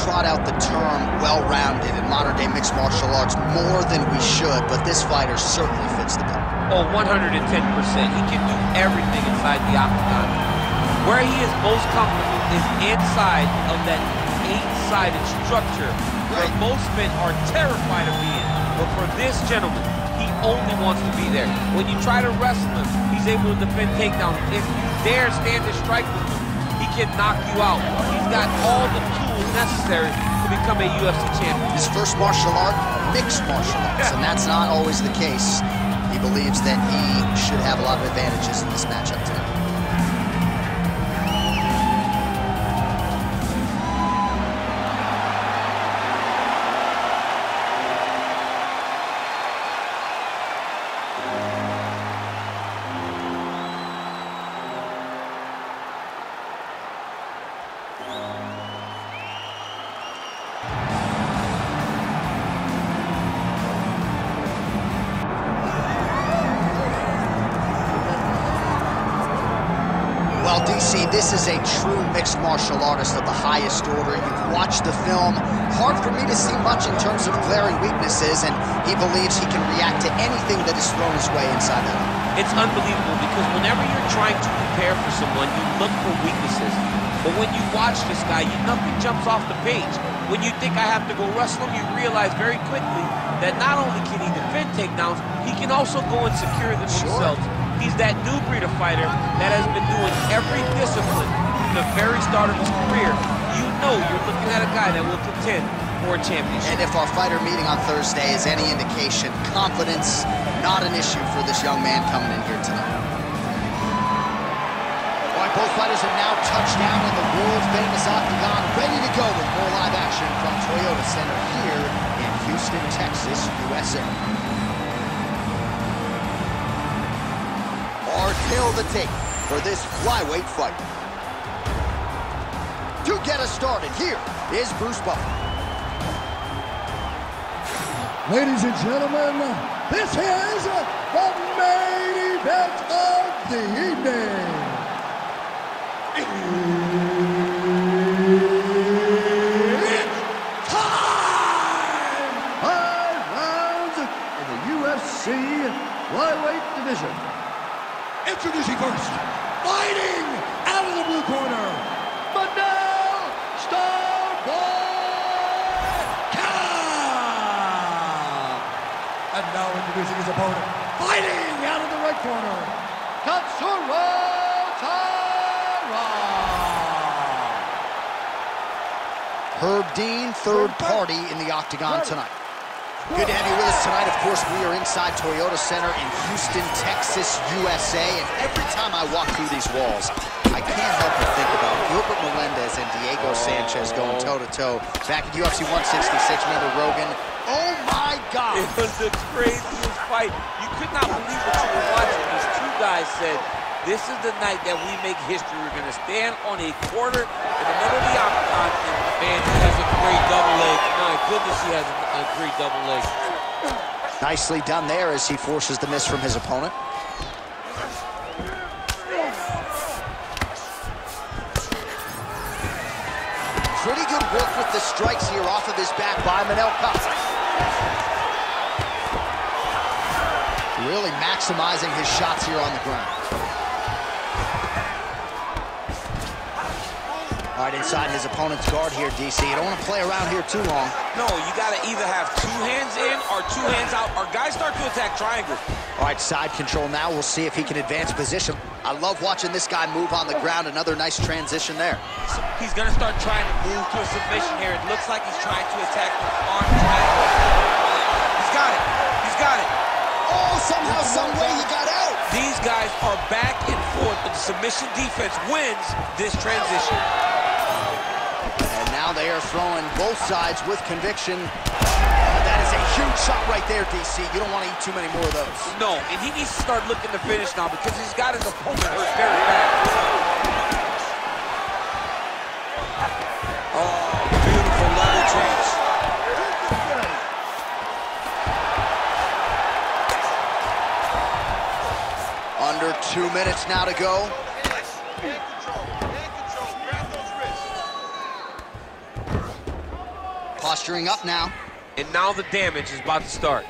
trot out the term well-rounded in modern-day mixed martial arts more than we should, but this fighter certainly fits the bill. Oh, 110%. He can do everything inside the octagon. Where he is most comfortable is inside of that 8-sided structure where most men are terrified of being. But for this gentleman, he only wants to be there. When you try to wrestle him, he's able to defend takedowns. If you dare stand and strike with him, he can knock you out. He's got all the tools necessary to become a UFC champion. His first martial art, mixed martial arts, and that's not always the case. He believes that he should have a lot of advantages in this matchup tonight. Well, DC, this is a true mixed martial artist of the highest order. You've watched the film. Hard for me to see much in terms of glaring weaknesses, and he believes he can react to anything that is thrown his way inside that ring. It's unbelievable because whenever you're trying to prepare for someone, you look for weaknesses. But when you watch this guy, nothing jumps off the page. When you think I have to go wrestle him, you realize very quickly that not only can he defend takedowns, he can also go and secure them himself. He's that new breed of fighter that has been doing every discipline from the very start of his career. You know you're looking at a guy that will contend for a championship. And if our fighter meeting on Thursday is any indication, confidence, not an issue for this young man coming in here tonight. All right, both fighters have now touched down in the world-famous octagon, ready to go with more live action from Toyota Center here in Houston, Texas, USA. Hard hill to take for this flyweight fight. To get us started, here is Bruce Buffer. Ladies and gentlemen, this is the main event of the evening. It's time! 5 rounds in the UFC flyweight division. Introducing first, fighting out of the blue corner, Manel Kape. And now introducing his opponent, fighting out of the right corner, Tatsuro Taira. Herb Dean, third party in the octagon tonight. Good to have you with us tonight. Of course, we are inside Toyota Center in Houston, Texas, USA. And every time I walk through these walls, I can't help but think about Gilbert Melendez and Diego Sanchez going toe-to-toe back at UFC 166. Remember Rogan? Oh, my God. It was the craziest fight. You could not believe what you were watching. These two guys said, this is the night that we make history. We're going to stand on a quarter in the middle of the octagon, and man, he has a great double leg. My goodness, he has a great double leg. Nicely done there as he forces the miss from his opponent. Pretty good work with the strikes here off of his back by Manel Kape. Really maximizing his shots here on the ground. All right, inside his opponent's guard here, DC. You don't want to play around here too long. No, you got to either have 2 hands in or 2 hands out, or guys start to attack triangle. All right, side control now. We'll see if he can advance position. I love watching this guy move on the ground. Another nice transition there. So he's going to start trying to move to a submission here. It looks like he's trying to attack the arm triangle. He's got it. He's got it. Oh, somehow, some way he got out. These guys are back and forth, but the submission defense wins this transition. And now they are throwing both sides with conviction. That is a huge shot right there, DC. You don't want to eat too many more of those. No, and he needs to start looking to finish now because he's got his opponent hurt very bad. Oh, beautiful level change. Under 2 minutes now to go. Posturing up now. And now the damage is about to start.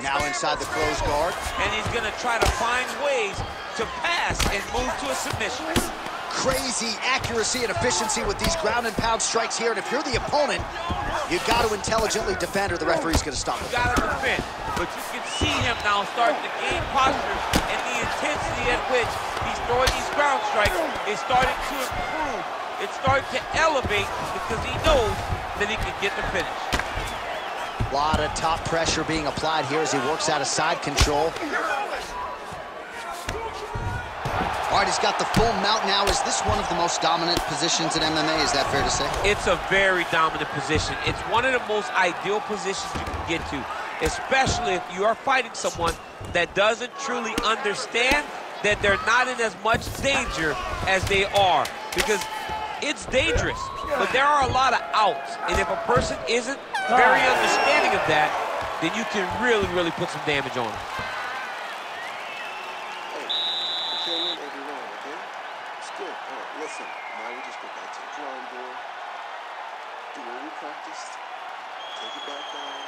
Now inside the closed guard. And he's gonna try to find ways to pass and move to a submission. Crazy accuracy and efficiency with these ground and pound strikes here. And if you're the opponent, you've got to intelligently defend or the referee's gonna stop it. You gotta defend. But you can see him now starting to gain posture, and the intensity at which he's throwing these ground strikes is starting to improve. It's starting to elevate because he knows that he can get the finish. A lot of top pressure being applied here as he works out of side control. All right, he's got the full mount now. Is this one of the most dominant positions in MMA? Is that fair to say? It's a very dominant position. It's one of the most ideal positions you can get to, especially if you are fighting someone that doesn't truly understand that they're not in as much danger as they are. Because it's dangerous, but there are a lot of outs. And if a person isn't very understanding of that, then you can really, really put some damage on them. Listen, now we just go back to the drawing board, do what we practiced, take it back down.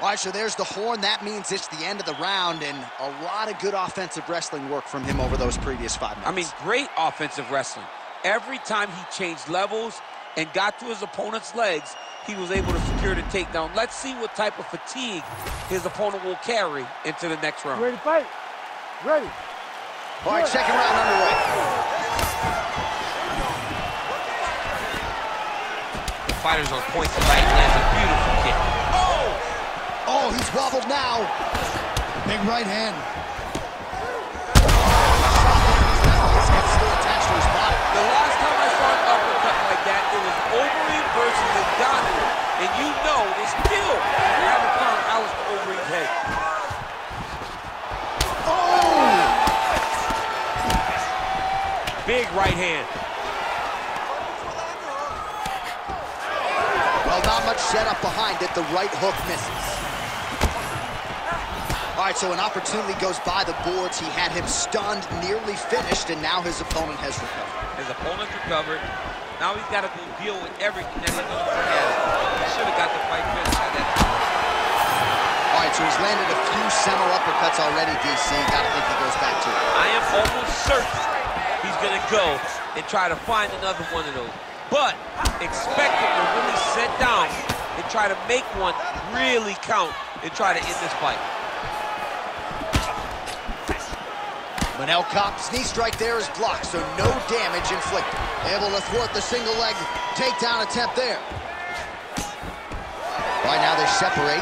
All right, so there's the horn. That means it's the end of the round, and a lot of good offensive wrestling work from him over those previous 5 minutes. I mean, great offensive wrestling. Every time he changed levels and got to his opponent's legs, he was able to secure the takedown. Let's see what type of fatigue his opponent will carry into the next round. Ready to fight? Ready. All right, second round underway. The fighter's on point tonight, lands a beautiful kick. Oh, he's wobbled now. Big right hand. Still attached to his body. The last time I saw an uppercut like that, it was Overeem versus Ngannou, and you know they still haven't found Alistair Overeem's head. Oh! Big right hand. Well, not much setup behind it. The right hook misses. All right, so an opportunity goes by the boards. He had him stunned, nearly finished, and now his opponent has recovered. His opponent's recovered. Now he's got to go deal with everything that he's going to bring at him. He should have got the fight finished at that time. All right, so he's landed a few seminal uppercuts already, DC. Gotta think he goes back to it. I am almost certain he's going to go and try to find another one of those. But expect him to really sit down and try to make one really count and try to end this fight. Manel Kape's knee strike there is blocked, so no damage inflicted. Able to thwart the single leg takedown attempt there. Right now they separate.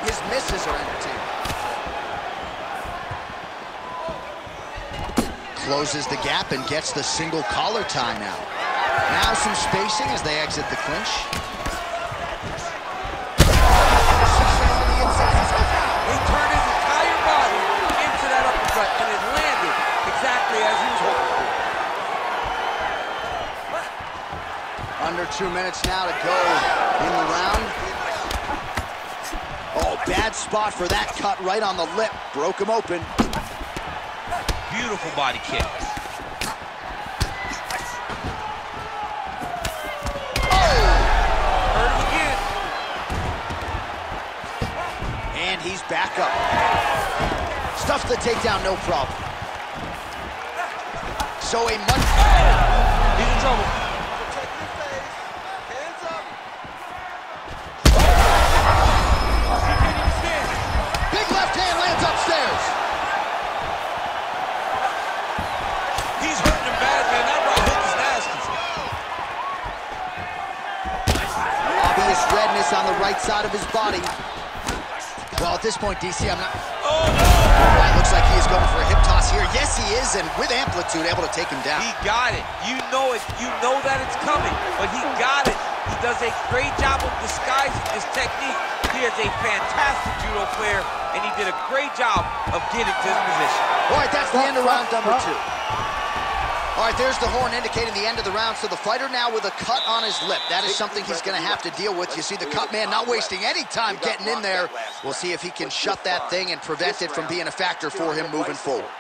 His misses are entertaining. Closes the gap and gets the single collar tie now. Now some spacing as they exit the clinch. He turned his entire body into that uppercut, and it landed exactly as he was hoping for. Under 2 minutes now to go in the round. Oh, bad spot for that cut right on the lip. Broke him open. Beautiful body kick. Hurt him again. And he's back up. Stuffs the takedown, no problem. So a much... He's in trouble. Big left hand lands upstairs. He's hurting him bad, man. That right hook is nasty. Obvious redness on the right side of his body. Well, at this point, DC, I'm not... Oh, no! Right, looks like he is going for a hip toss here. Yes, he is, and with amplitude, able to take him down. He got it. You know it. You know that it's coming, but he got it. He does a great job of disguising his technique. He is a fantastic judo player, and he did a great job of getting to his position. All right, that's the end of round number 2. All All right, there's the horn indicating the end of the round. So the fighter now with a cut on his lip. That is something he's going to have to deal with. You see the cut man not wasting any time getting in there. We'll see if he can shut that thing and prevent it from being a factor for him moving forward.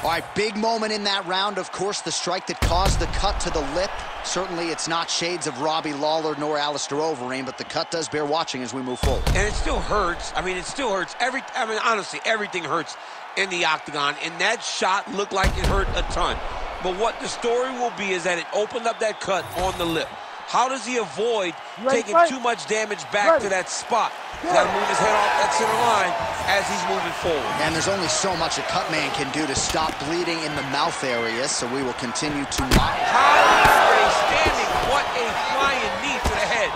All right, big moment in that round, of course, the strike that caused the cut to the lip. Certainly it's not shades of Robbie Lawler nor Alistair Overeem, but the cut does bear watching as we move forward. And it still hurts. I mean, it still hurts. Honestly, everything hurts in the octagon, and that shot looked like it hurt a ton. But what the story will be is that it opened up that cut on the lip. How does he avoid taking too much damage back to that spot? He's got to move his head off that center line as he's moving forward. And there's only so much a cut man can do to stop bleeding in the mouth area, so we will continue to monitor. High standing, what a flying knee to the head.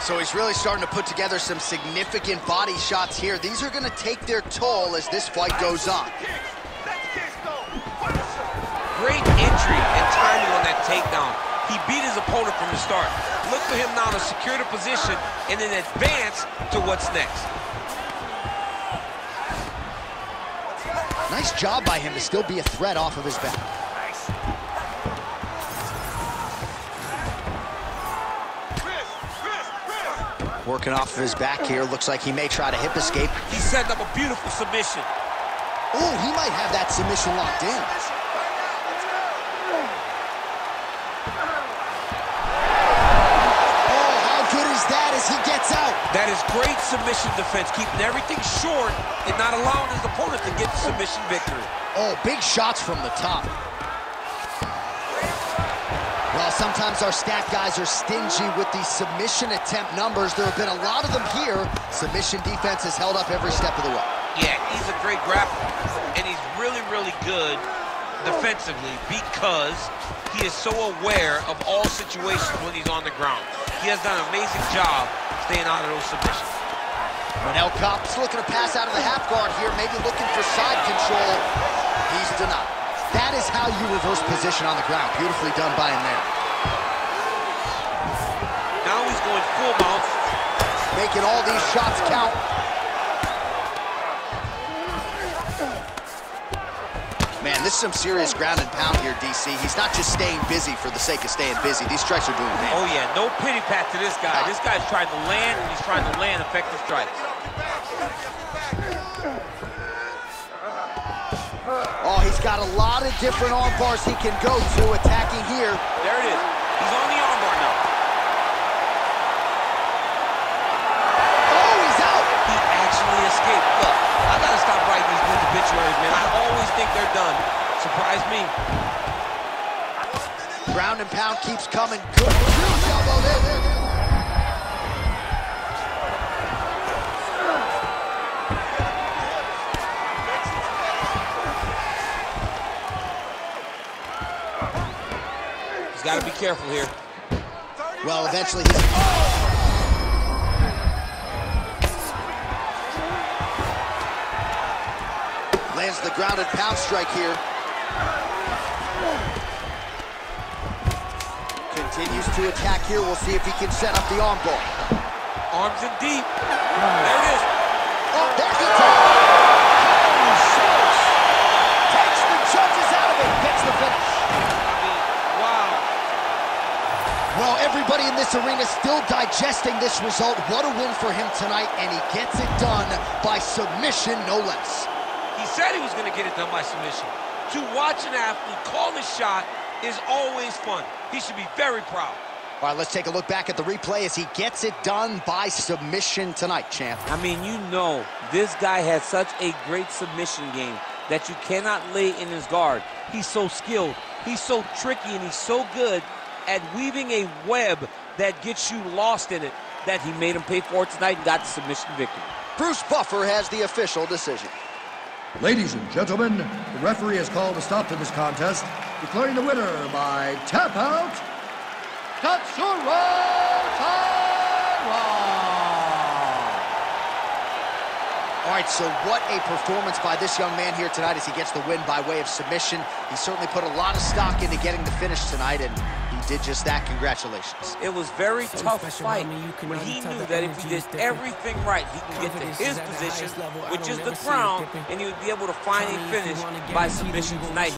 So he's really starting to put together some significant body shots here. These are going to take their toll as this fight goes on. Great entry and timing on that takedown. He beat his opponent from the start. Look for him now to secure the position and then advance to what's next. Nice job by him to still be a threat off of his back. Working off of his back here. Looks like he may try to hip escape. He's setting up a beautiful submission. Oh, he might have that submission locked in. As he gets out. That is great submission defense, keeping everything short and not allowing his opponent to get the submission victory. Oh, big shots from the top. Well, sometimes our stat guys are stingy with the submission attempt numbers. There have been a lot of them here. Submission defense has held up every step of the way. Yeah, he's a great grappler, and he's really, really good defensively because he is so aware of all situations when he's on the ground. He has done an amazing job staying out of those submissions. Manel Kape's looking to pass out of the half guard here, maybe looking for side control. He's denied. That is how you reverse position on the ground. Beautifully done by him there. Now he's going full mount. Making all these shots count. Man, this is some serious ground and pound here, DC. He's not just staying busy for the sake of staying busy. These strikes are doing damage. Oh, yeah, no pity pat to this guy. This guy's trying to land, and he's trying to land effective strikes. Oh, he's got a lot of different arm bars he can go to, attacking here. There it is. He's on the arm bar now. Oh, he's out. He actually escaped. Look, I got to stop writing these good obituaries, man. I always think they're done. Surprise me. Ground and pound keeps coming. Good. Huge elbow there. He's got to be careful here. Well, eventually he's... Lands the ground and pound strike here. Continues to attack here. We'll see if he can set up the arm bar. Arms in deep. There it is. Oh, there's the top. Holy smokes. Takes the judges out of it. Gets the finish. Wow. Well, everybody in this arena still digesting this result. What a win for him tonight, and he gets it done by submission, no less. He said he was going to get it done by submission. To watch an athlete call the shot is always fun. He should be very proud. All right, let's take a look back at the replay as he gets it done by submission tonight, champ. I mean, you know, this guy has such a great submission game that you cannot lay in his guard. He's so skilled, he's so tricky, and he's so good at weaving a web that gets you lost in it that he made him pay for it tonight and got the submission victory. Bruce Buffer has the official decision. Ladies and gentlemen, the referee has called a stop to this contest, declaring the winner by tap out, Tatsuro Taira. All right, so what a performance by this young man here tonight as he gets the win by way of submission. He certainly put a lot of stock into getting the finish tonight, and he did just that. Congratulations. It was very tough fight, but he knew that if he did everything right, he can get to his position, which is the ground, and he would be able to find a finish by submission tonight.